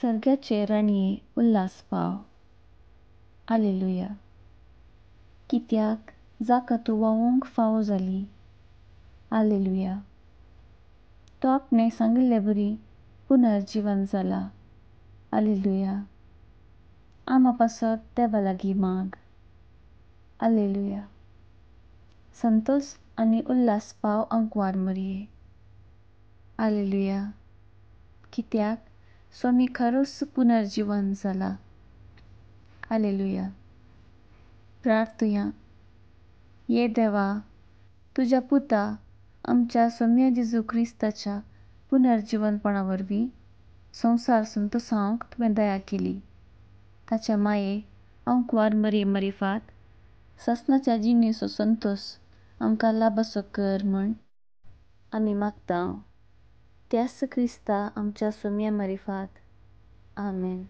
सर्ग्याचे राणिये उल्हास पाव. हालेलुया. कित्याक जाका तूं वळोवंक फावो जाली. हालेलुया. तो आपणे सांगिल्लेबरी पुनर्जीवन जाला. हालेलुया. आंबा पासत देवा लागीं माग. हालेलुया. संतोष आनी उल्हास पाव अंकवार मरिये. हालेलुया. कित्याक स्वामी खरोच पुनर्जीवन जाला. हालेलुया. प्रार्थुया. ये देवा, तुज्या पुता आमच्या स्वाम्या जेजू ख्रिस्ताच्या पुनर्जीवनपणावरवीं संवसार संतोषावंक तुवें दया केली. ताच्या माये अंकवार मरये मारिफात सासणाच्या जिणेचो संतोष आमकां लाभसो कर म्हूण आमी मागतांव. त्याच ख्रिस्ता आमच्या स्वाम्या मारिफात. आमेन.